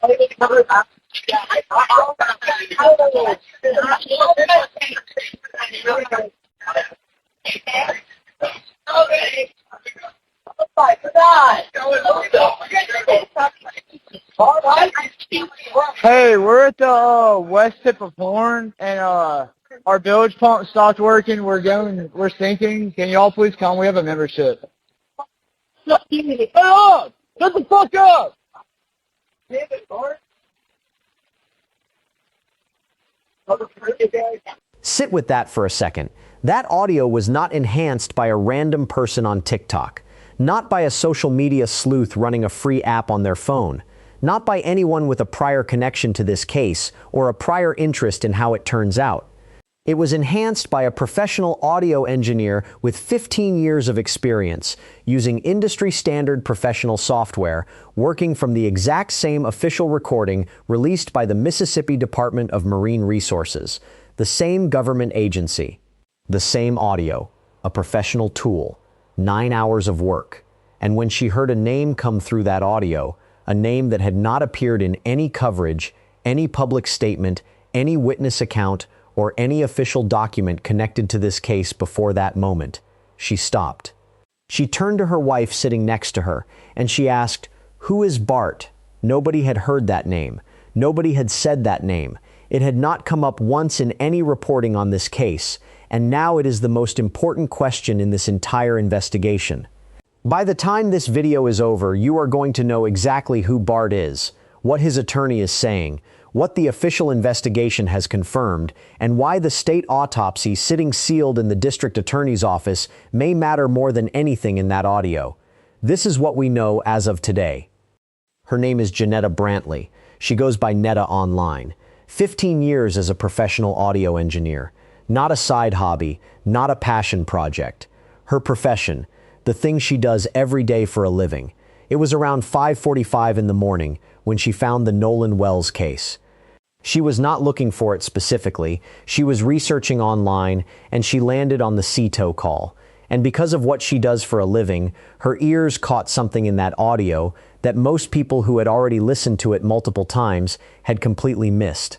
Hey, we're at the west tip of Horn, and our bilge pump stopped working. We're sinking. Can y'all please come? We have a membership. Hey, up! Shut the fuck up! Sit with that for a second. That audio was not enhanced by a random person on TikTok, not by a social media sleuth running a free app on their phone, not by anyone with a prior connection to this case or a prior interest in how it turns out. It was enhanced by a professional audio engineer with 15 years of experience, using industry-standard professional software, working from the exact same official recording released by the Mississippi Department of Marine Resources, the same government agency, the same audio, a professional tool, 9 hours of work. And when she heard a name come through that audio, a name that had not appeared in any coverage, any public statement, any witness account, or any official document connected to this case before that moment, she stopped. She turned to her wife sitting next to her, and she asked, "Who is Bart?" Nobody had heard that name. Nobody had said that name. It had not come up once in any reporting on this case, and now it is the most important question in this entire investigation. By the time this video is over, you are going to know exactly who Bart is, what his attorney is saying, what the official investigation has confirmed, and why the state autopsy sitting sealed in the district attorney's office may matter more than anything in that audio. This is what we know as of today. Her name is Janetta Brantley. She goes by Netta online. 15 years as a professional audio engineer. Not a side hobby, not a passion project. Her profession, the thing she does every day for a living. It was around 5:45 in the morning when she found the Nolan Wells case. She was not looking for it specifically. She was researching online, and she landed on the CTO call. And because of what she does for a living, her ears caught something in that audio that most people who had already listened to it multiple times had completely missed.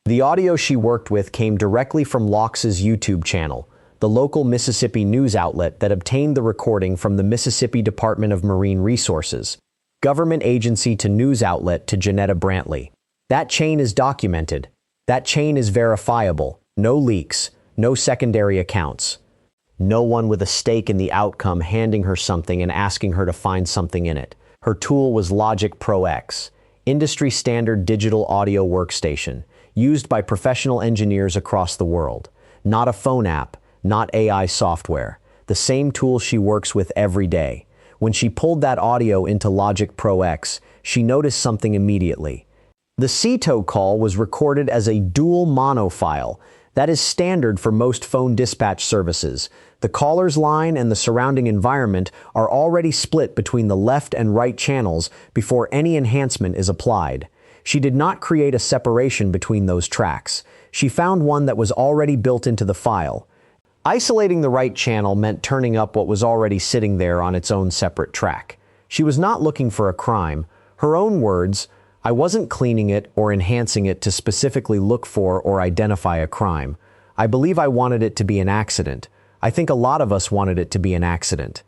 The audio she worked with came directly from Lox's YouTube channel, the local Mississippi news outlet that obtained the recording from the Mississippi Department of Marine Resources, government agency to news outlet to Janetta Brantley. That chain is documented. That chain is verifiable. No leaks, no secondary accounts. No one with a stake in the outcome handing her something and asking her to find something in it. Her tool was Logic Pro X, industry standard digital audio workstation, used by professional engineers across the world. Not a phone app, not AI software. The same tool she works with every day. When she pulled that audio into Logic Pro X, she noticed something immediately. The CTO call was recorded as a dual mono file. That is standard for most phone dispatch services. The caller's line and the surrounding environment are already split between the left and right channels before any enhancement is applied. She did not create a separation between those tracks. She found one that was already built into the file. Isolating the right channel meant turning up what was already sitting there on its own separate track. She was not looking for a crime. Her own words, "I wasn't cleaning it or enhancing it to specifically look for or identify a crime. I believe I wanted it to be an accident. I think a lot of us wanted it to be an accident."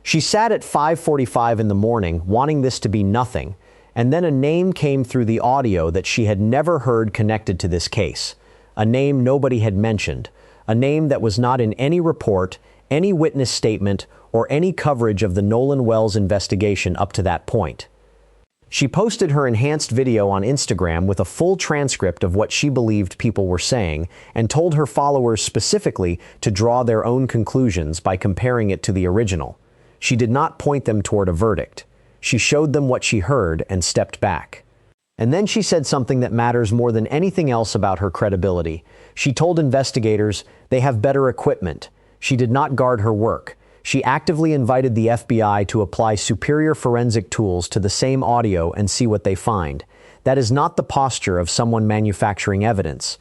She sat at 5:45 in the morning wanting this to be nothing, and then a name came through the audio that she had never heard connected to this case. A name nobody had mentioned. A name that was not in any report, any witness statement, or any coverage of the Nolan Wells investigation up to that point. She posted her enhanced video on Instagram with a full transcript of what she believed people were saying and told her followers specifically to draw their own conclusions by comparing it to the original. She did not point them toward a verdict. She showed them what she heard and stepped back. And then she said something that matters more than anything else about her credibility. She told investigators they have better equipment. She did not guard her work. She actively invited the FBI to apply superior forensic tools to the same audio and see what they find. That is not the posture of someone manufacturing evidence.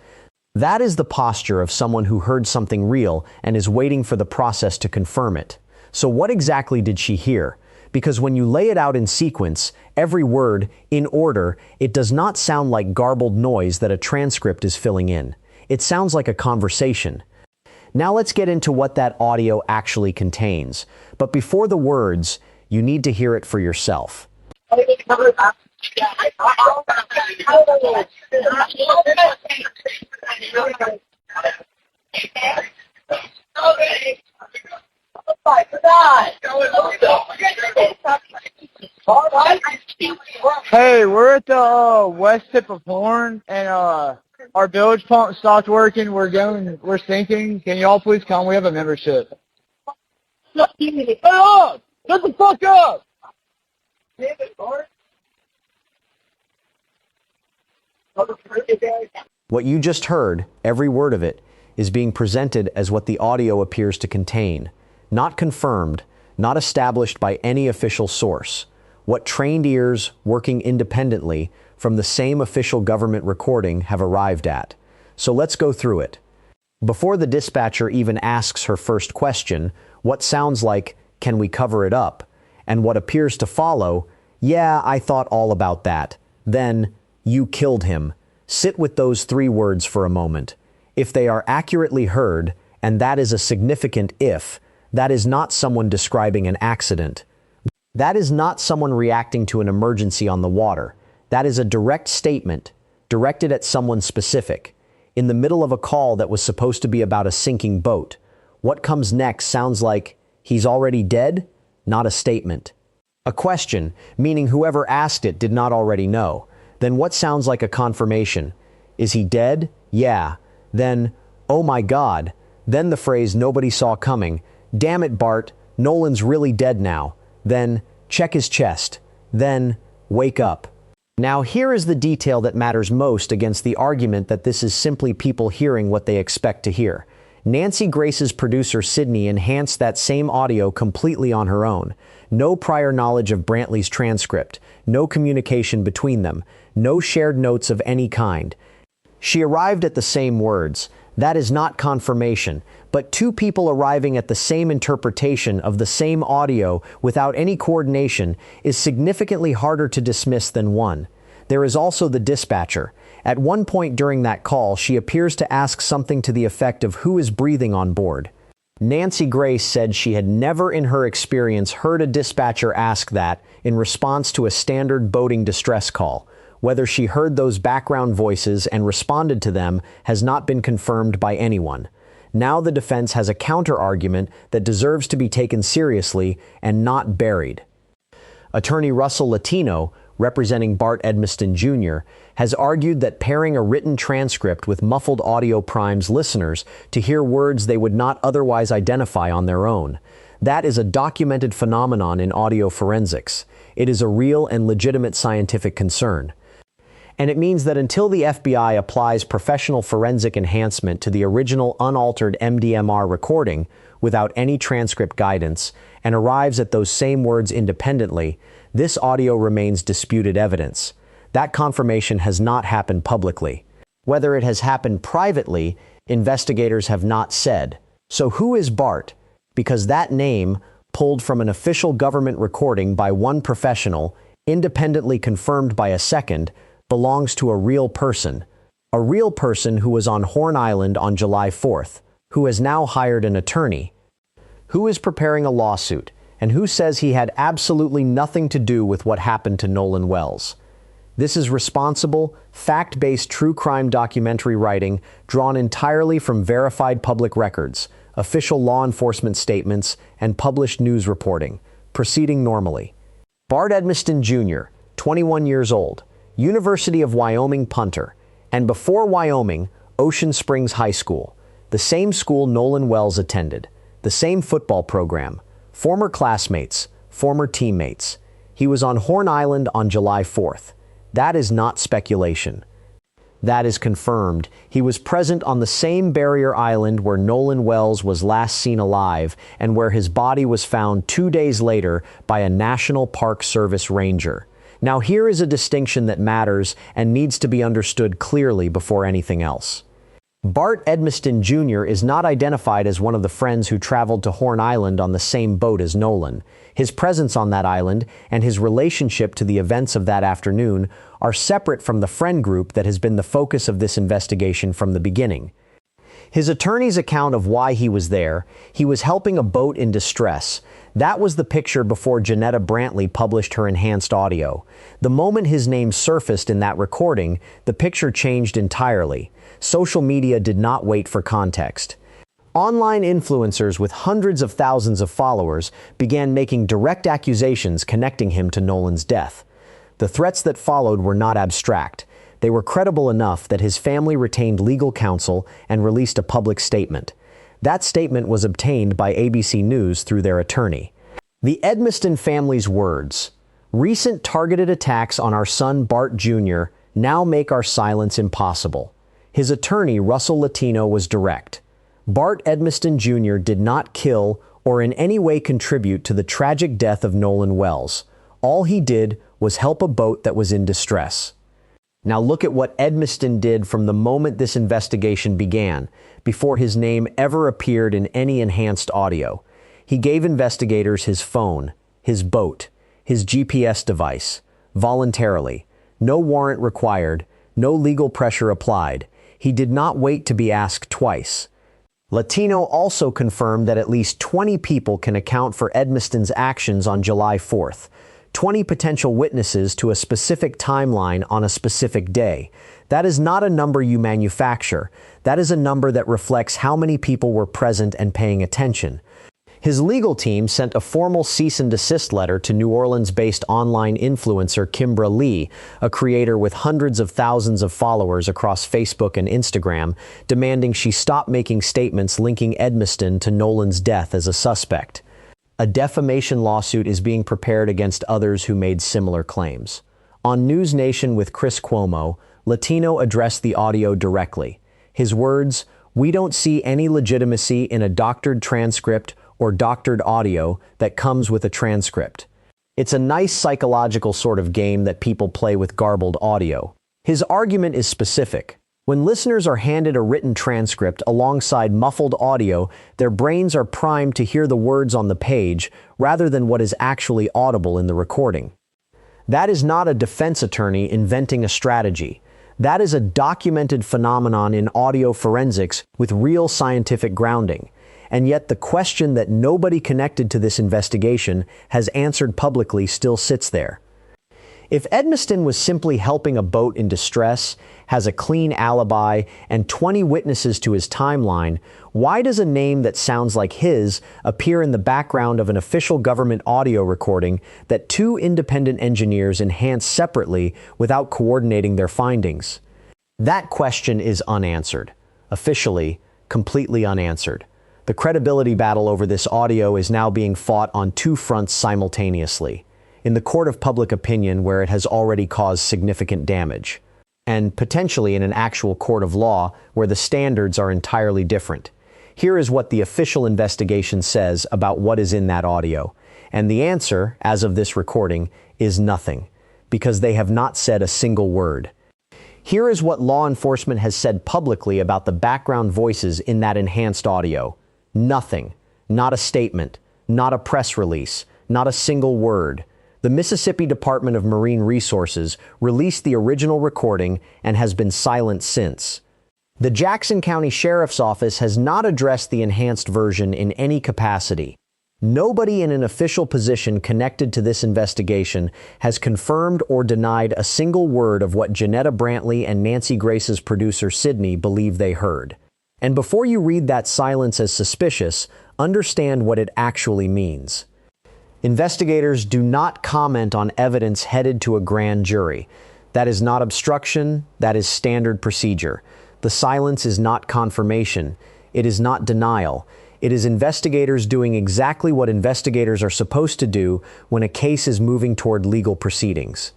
That is the posture of someone who heard something real and is waiting for the process to confirm it. So what exactly did she hear? because when you lay it out in sequence, every word, in order, it does not sound like garbled noise that a transcript is filling in. It sounds like a conversation. Now let's get into what that audio actually contains. But before the words, you need to hear it for yourself. Hey, we're at the west tip of Horn, and our bilge pump stopped working. We're sinking. Can y'all please come? We have a membership. Hey, up! Shut the fuck up! What you just heard, every word of it, is being presented as what the audio appears to contain. Not confirmed, not established by any official source. What trained ears, working independently from the same official government recording, have arrived at. So let's go through it. Before the dispatcher even asks her first question, what sounds like, "Can we cover it up?" and what appears to follow, "Yeah, I thought all about that." Then, "You killed him." Sit with those three words for a moment. If they are accurately heard, and that is a significant if, that is not someone describing an accident. That is not someone reacting to an emergency on the water. That is a direct statement, directed at someone specific, in the middle of a call that was supposed to be about a sinking boat. What comes next sounds like, "He's already dead?" Not a statement. A question, meaning whoever asked it did not already know. Then what sounds like a confirmation? "Is he dead?" "Yeah." Then, "Oh my God." Then the phrase nobody saw coming. "Damn it, Bart, Nolan's really dead now." Then, "Check his chest." Then, "Wake up." Now here is the detail that matters most against the argument that this is simply people hearing what they expect to hear. Nancy Grace's producer Sydney enhanced that same audio completely on her own. No prior knowledge of Brantley's transcript, no communication between them, no shared notes of any kind. She arrived at the same words. That is not confirmation, but two people arriving at the same interpretation of the same audio without any coordination is significantly harder to dismiss than one. There is also the dispatcher. At one point during that call, she appears to ask something to the effect of who is breathing on board. Nancy Grace said she had never in her experience heard a dispatcher ask that in response to a standard boating distress call. Whether she heard those background voices and responded to them has not been confirmed by anyone. Now the defense has a counter-argument that deserves to be taken seriously and not buried. Attorney Russell Latino, representing Bart Edmiston Jr., has argued that pairing a written transcript with muffled audio primes listeners to hear words they would not otherwise identify on their own. That is a documented phenomenon in audio forensics. It is a real and legitimate scientific concern. And it means that until the FBI applies professional forensic enhancement to the original unaltered MDMR recording without any transcript guidance and arrives at those same words independently, this audio remains disputed evidence. That confirmation has not happened publicly. Whether it has happened privately, investigators have not said. So who is Bart? Because that name, pulled from an official government recording by one professional, independently confirmed by a second, belongs to a real person who was on Horn Island on July 4th, who has now hired an attorney, who is preparing a lawsuit, and who says he had absolutely nothing to do with what happened to Nolan Wells. This is responsible, fact-based true crime documentary writing drawn entirely from verified public records, official law enforcement statements, and published news reporting, proceeding normally. Bart Edmiston Jr., 21 years old, University of Wyoming punter, and before Wyoming, Ocean Springs High School, the same school Nolan Wells attended, the same football program, former classmates, former teammates. He was on Horn Island on July 4th. That is not speculation. That is confirmed. He was present on the same barrier island where Nolan Wells was last seen alive and where his body was found 2 days later by a National Park Service ranger. Now here is a distinction that matters and needs to be understood clearly before anything else. Bart Edmiston Jr. is not identified as one of the friends who traveled to Horn Island on the same boat as Nolan. His presence on that island and his relationship to the events of that afternoon are separate from the friend group that has been the focus of this investigation from the beginning. His attorney's account of why he was there: he was helping a boat in distress. That was the picture before Janetta Brantley published her enhanced audio. The moment his name surfaced in that recording, the picture changed entirely. Social media did not wait for context. Online influencers with hundreds of thousands of followers began making direct accusations connecting him to Nolan's death. The threats that followed were not abstract. They were credible enough that his family retained legal counsel and released a public statement. That statement was obtained by ABC News through their attorney. The Edmiston family's words: "Recent targeted attacks on our son Bart Jr. now make our silence impossible." His attorney, Russell Latino, was direct. Bart Edmiston Jr. did not kill or in any way contribute to the tragic death of Nolan Wells. All he did was help a boat that was in distress. Now look at what Edmiston did from the moment this investigation began, before his name ever appeared in any enhanced audio. He gave investigators his phone, his boat, his GPS device, voluntarily. No warrant required, no legal pressure applied. He did not wait to be asked twice. Latino also confirmed that at least 20 people can account for Edmiston's actions on July 4th. 20 potential witnesses to a specific timeline on a specific day. That is not a number you manufacture. That is a number that reflects how many people were present and paying attention. His legal team sent a formal cease and desist letter to New Orleans-based online influencer Kymbra Li, a creator with hundreds of thousands of followers across Facebook and Instagram, demanding she stop making statements linking Edmiston to Nolan's death as a suspect. A defamation lawsuit is being prepared against others who made similar claims. On News Nation with Chris Cuomo, Latino addressed the audio directly. His words: "We don't see any legitimacy in a doctored transcript or doctored audio that comes with a transcript. It's a nice psychological sort of game that people play with garbled audio." His argument is specific. When listeners are handed a written transcript alongside muffled audio, their brains are primed to hear the words on the page rather than what is actually audible in the recording. That is not a defense attorney inventing a strategy. That is a documented phenomenon in audio forensics with real scientific grounding. And yet the question that nobody connected to this investigation has answered publicly still sits there. If Edmiston was simply helping a boat in distress, has a clean alibi, and 20 witnesses to his timeline, why does a name that sounds like his appear in the background of an official government audio recording that two independent engineers enhanced separately without coordinating their findings? That question is unanswered. Officially, completely unanswered. The credibility battle over this audio is now being fought on two fronts simultaneously: in the court of public opinion, where it has already caused significant damage, and potentially in an actual court of law, where the standards are entirely different. Here is what the official investigation says about what is in that audio, and the answer, as of this recording, is nothing, because they have not said a single word. Here is what law enforcement has said publicly about the background voices in that enhanced audio. Nothing. Not a statement. Not a press release. Not a single word. The Mississippi Department of Marine Resources released the original recording and has been silent since. The Jackson County Sheriff's Office has not addressed the enhanced version in any capacity. Nobody in an official position connected to this investigation has confirmed or denied a single word of what Janetta Brantley and Nancy Grace's producer Sydney believe they heard. And before you read that silence as suspicious, understand what it actually means. Investigators do not comment on evidence headed to a grand jury. That is not obstruction, that is standard procedure. The silence is not confirmation. It is not denial. It is investigators doing exactly what investigators are supposed to do when a case is moving toward legal proceedings.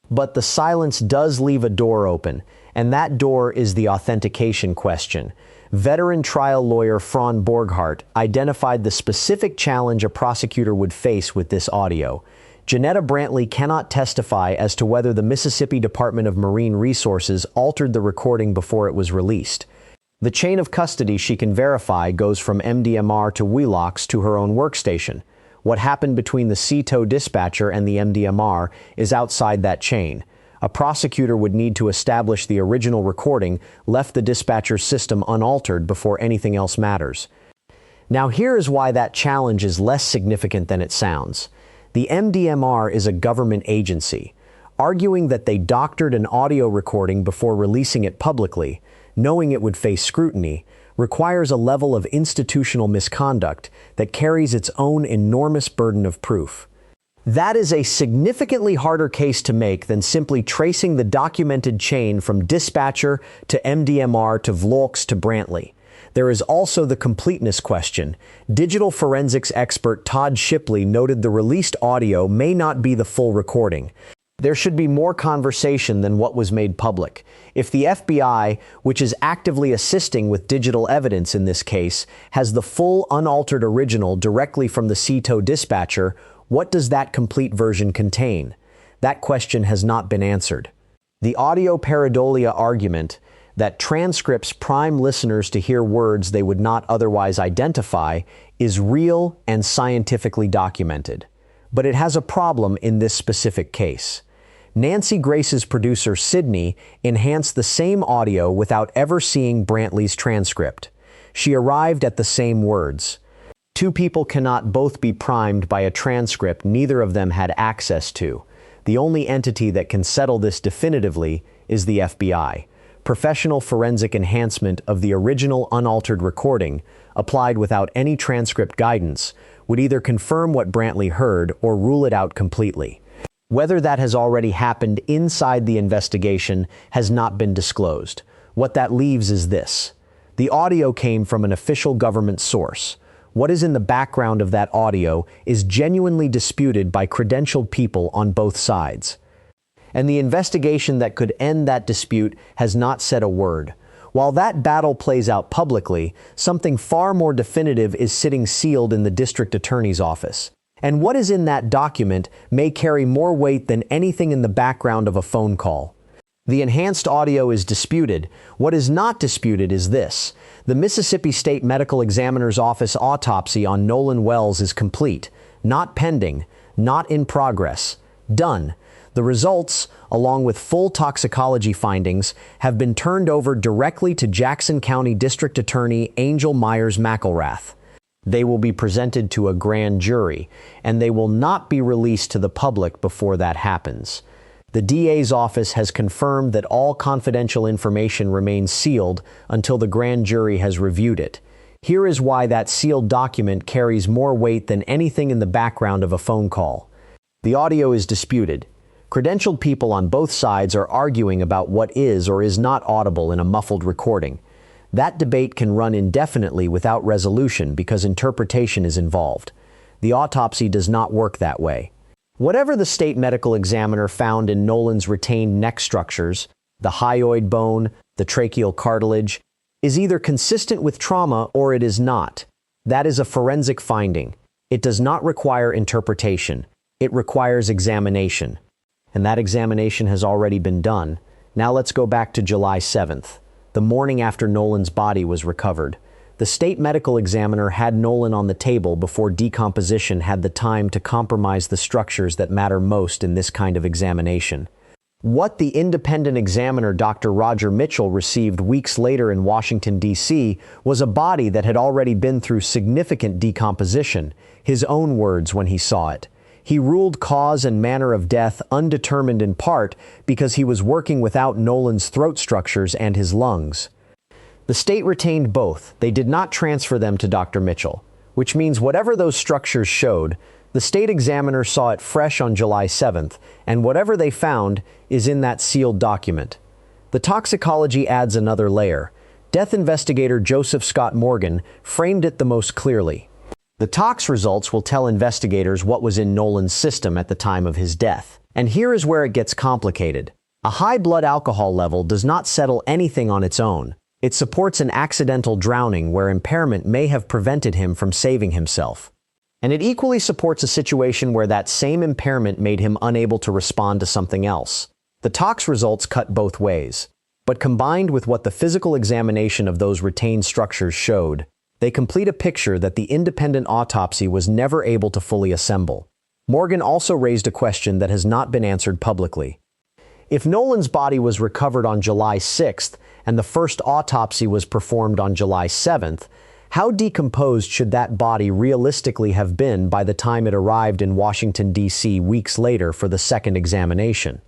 But the silence does leave a door open, and that door is the authentication question. Veteran trial lawyer Fran Borghardt identified the specific challenge a prosecutor would face with this audio. Janetta Brantley cannot testify as to whether the Mississippi Department of Marine Resources altered the recording before it was released. The chain of custody she can verify goes from MDMR to Wheelock's to her own workstation. What happened between the CTO dispatcher and the MDMR is outside that chain. A prosecutor would need to establish the original recording left the dispatcher's system unaltered before anything else matters. Now here is why that challenge is less significant than it sounds. The MDMR is a government agency. Arguing that they doctored an audio recording before releasing it publicly, knowing it would face scrutiny, requires a level of institutional misconduct that carries its own enormous burden of proof. That is a significantly harder case to make than simply tracing the documented chain from dispatcher to MDMR to Vlogs to Brantley. There is also the completeness question. Digital forensics expert Todd Shipley noted the released audio may not be the full recording. There should be more conversation than what was made public. If the FBI, which is actively assisting with digital evidence in this case, has the full unaltered original directly from the CTO dispatcher, what does that complete version contain? That question has not been answered. The audio pareidolia argument that transcripts prime listeners to hear words they would not otherwise identify is real and scientifically documented. But it has a problem in this specific case. Nancy Grace's producer, Sydney, enhanced the same audio without ever seeing Brantley's transcript. She arrived at the same words. Two people cannot both be primed by a transcript neither of them had access to. The only entity that can settle this definitively is the FBI. Professional forensic enhancement of the original unaltered recording, applied without any transcript guidance, would either confirm what Brantley heard or rule it out completely. Whether that has already happened inside the investigation has not been disclosed. What that leaves is this. The audio came from an official government source. What is in the background of that audio is genuinely disputed by credentialed people on both sides. And the investigation that could end that dispute has not said a word. While that battle plays out publicly, something far more definitive is sitting sealed in the district attorney's office. And what is in that document may carry more weight than anything in the background of a phone call. The enhanced audio is disputed. What is not disputed is this. The Mississippi State Medical Examiner's Office autopsy on Nolan Wells is complete, not pending, not in progress, done. The results, along with full toxicology findings, have been turned over directly to Jackson County District Attorney Angel Myers McElrath. They will be presented to a grand jury, and they will not be released to the public before that happens. The DA's office has confirmed that all confidential information remains sealed until the grand jury has reviewed it. Here is why that sealed document carries more weight than anything in the background of a phone call. The audio is disputed. Credentialed people on both sides are arguing about what is or is not audible in a muffled recording. That debate can run indefinitely without resolution because interpretation is involved. The autopsy does not work that way. Whatever the state medical examiner found in Nolan's retained neck structures, the hyoid bone, the tracheal cartilage, is either consistent with trauma or it is not. That is a forensic finding. It does not require interpretation. It requires examination. And that examination has already been done. Now let's go back to July 7th, the morning after Nolan's body was recovered. The state medical examiner had Nolan on the table before decomposition had the time to compromise the structures that matter most in this kind of examination. What the independent examiner Dr. Roger Mitchell received weeks later in Washington, D.C. was a body that had already been through significant decomposition, his own words when he saw it. He ruled cause and manner of death undetermined in part because he was working without Nolan's throat structures and his lungs. The state retained both. They did not transfer them to Dr. Mitchell, which means whatever those structures showed, the state examiner saw it fresh on July 7th, and whatever they found is in that sealed document. The toxicology adds another layer. Death investigator Joseph Scott Morgan framed it the most clearly. The tox results will tell investigators what was in Nolan's system at the time of his death. And here is where it gets complicated. A high blood alcohol level does not settle anything on its own. It supports an accidental drowning where impairment may have prevented him from saving himself. And it equally supports a situation where that same impairment made him unable to respond to something else. The tox results cut both ways. But combined with what the physical examination of those retained structures showed, they complete a picture that the independent autopsy was never able to fully assemble. Morgan also raised a question that has not been answered publicly. If Nolan's body was recovered on July 6th and the first autopsy was performed on July 7th, how decomposed should that body realistically have been by the time it arrived in Washington, D.C. weeks later for the second examination?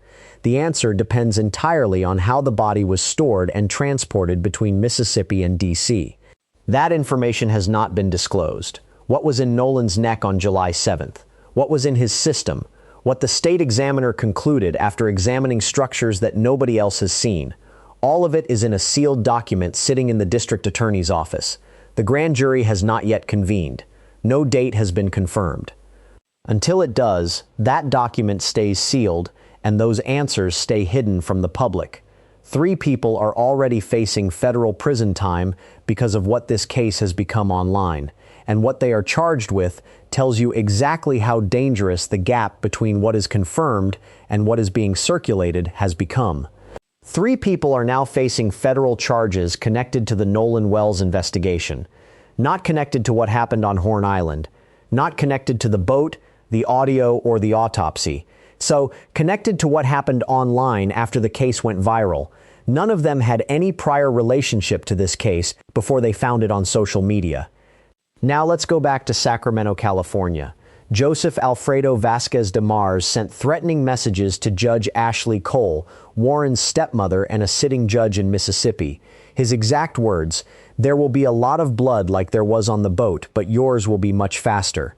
The answer depends entirely on how the body was stored and transported between Mississippi and D.C. That information has not been disclosed. What was in Nolan's neck on July 7th? What was in his system? What the state examiner concluded after examining structures that nobody else has seen? All of it is in a sealed document sitting in the district attorney's office. The grand jury has not yet convened. No date has been confirmed. Until it does, that document stays sealed and those answers stay hidden from the public. 3 people are already facing federal prison time because of what this case has become online, and what they are charged with tells you exactly how dangerous the gap between what is confirmed and what is being circulated has become. 3 people are now facing federal charges connected to the Nolan Wells investigation, not connected to what happened on Horn Island, not connected to the boat, the audio, or the autopsy. So, connected to what happened online after the case went viral. None of them had any prior relationship to this case before they found it on social media. Now let's go back to Sacramento, California. Joseph Alfredo Vasquez de Mars sent threatening messages to Judge Ashley Cole, Warren's stepmother and a sitting judge in Mississippi. His exact words, "There will be a lot of blood like there was on the boat, but yours will be much faster."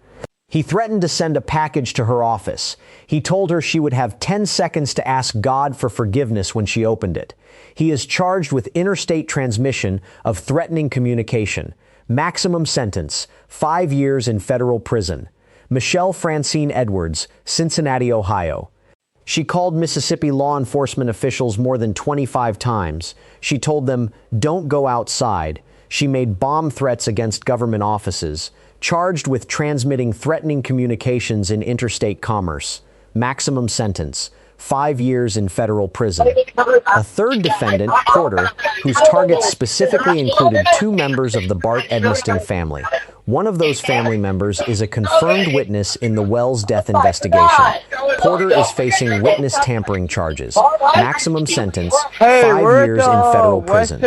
He threatened to send a package to her office. He told her she would have 10 seconds to ask God for forgiveness when she opened it. He is charged with interstate transmission of threatening communication. Maximum sentence, 5 years in federal prison. Michelle Francine Edwards, Cincinnati, Ohio. She called Mississippi law enforcement officials more than 25 times. She told them, "Don't go outside." She made bomb threats against government offices. Charged with transmitting threatening communications in interstate commerce. Maximum sentence, 5 years in federal prison. A third defendant, Porter, whose targets specifically included 2 members of the Bart Edmiston family. One of those family members is a confirmed witness in the Wells death investigation. Porter is facing witness tampering charges. Maximum sentence, 5 years in federal prison.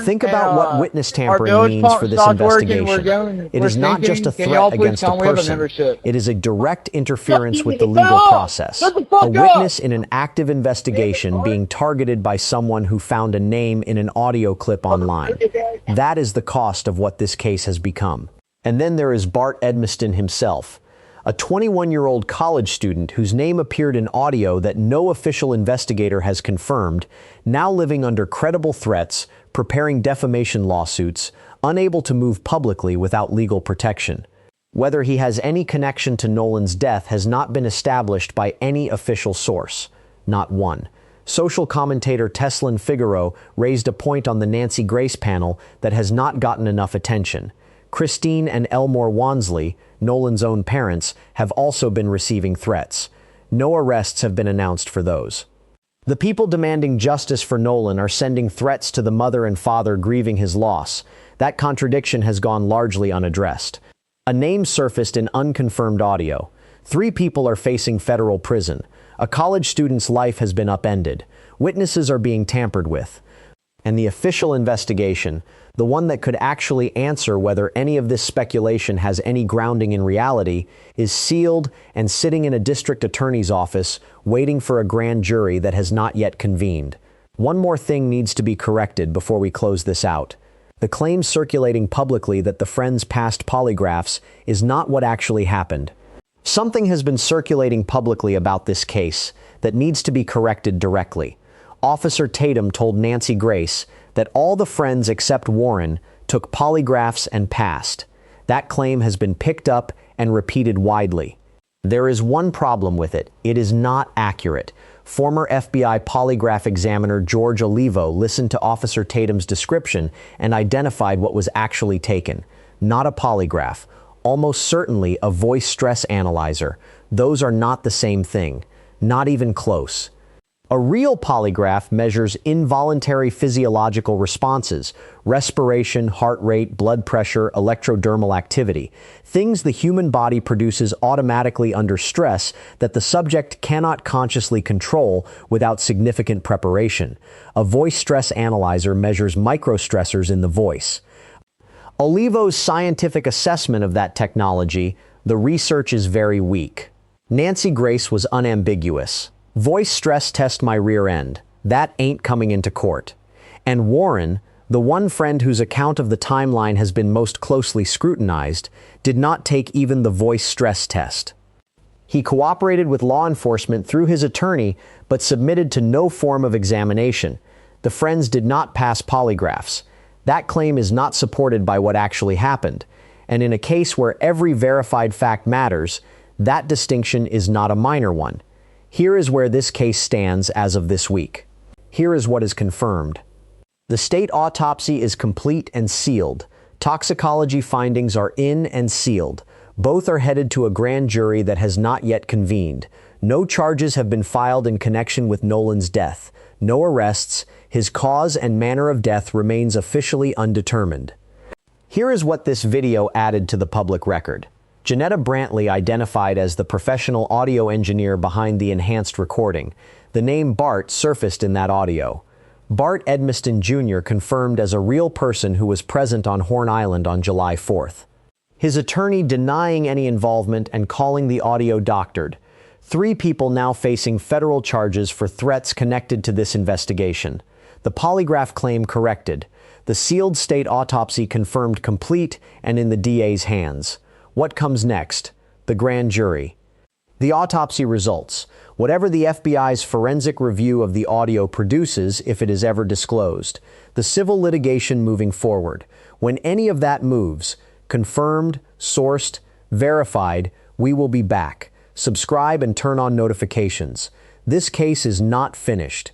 Think about what witness tampering means for this investigation. It is not just a threat against a person. It is a direct interference with the legal process. A witness in an active investigation being targeted by someone who found a name in an audio clip online. That is the cost of what this case has become. And then there is Bart Edmiston himself, a 21-year-old college student whose name appeared in audio that no official investigator has confirmed, now living under credible threats, preparing defamation lawsuits, unable to move publicly without legal protection. Whether he has any connection to Nolan's death has not been established by any official source. Not one. Social commentator Teslin Figaro raised a point on the Nancy Grace panel that has not gotten enough attention. Christine and Elmore Wansley, Nolan's own parents, have also been receiving threats. No arrests have been announced for those. The people demanding justice for Nolan are sending threats to the mother and father grieving his loss. That contradiction has gone largely unaddressed. A name surfaced in unconfirmed audio. 3 people are facing federal prison. A college student's life has been upended. Witnesses are being tampered with. And the official investigation, the one that could actually answer whether any of this speculation has any grounding in reality, is sealed and sitting in a district attorney's office waiting for a grand jury that has not yet convened. One more thing needs to be corrected before we close this out. The claim circulating publicly that the friends passed polygraphs is not what actually happened. Something has been circulating publicly about this case that needs to be corrected directly. Officer Tatum told Nancy Grace that all the friends except Warren took polygraphs and passed. That claim has been picked up and repeated widely. There is one problem with it. It is not accurate. Former FBI polygraph examiner George Olivo listened to Officer Tatum's description and identified what was actually taken. Not a polygraph. Almost certainly a voice stress analyzer. Those are not the same thing. Not even close. A real polygraph measures involuntary physiological responses, respiration, heart rate, blood pressure, electrodermal activity, things the human body produces automatically under stress that the subject cannot consciously control without significant preparation. A voice stress analyzer measures microstressors in the voice. Olivo's scientific assessment of that technology, the research is very weak. Nancy Grace was unambiguous. Voice stress test my rear end. That ain't coming into court. And Warren, the one friend whose account of the timeline has been most closely scrutinized, did not take even the voice stress test. He cooperated with law enforcement through his attorney, but submitted to no form of examination. The friends did not pass polygraphs. That claim is not supported by what actually happened. And in a case where every verified fact matters, that distinction is not a minor one. Here is where this case stands as of this week. Here is what is confirmed. The state autopsy is complete and sealed. Toxicology findings are in and sealed. Both are headed to a grand jury that has not yet convened. No charges have been filed in connection with Nolan's death. No arrests. His cause and manner of death remains officially undetermined. Here is what this video added to the public record. Janetta Brantley identified as the professional audio engineer behind the enhanced recording. The name Bart surfaced in that audio. Bart Edmiston Jr. confirmed as a real person who was present on Horn Island on July 4th. His attorney denying any involvement and calling the audio doctored. 3 people now facing federal charges for threats connected to this investigation. The polygraph claim corrected. The sealed state autopsy confirmed complete and in the DA's hands. What comes next? The grand jury. The autopsy results. Whatever the FBI's forensic review of the audio produces, if it is ever disclosed. The civil litigation moving forward. When any of that moves, confirmed, sourced, verified, we will be back. Subscribe and turn on notifications. This case is not finished.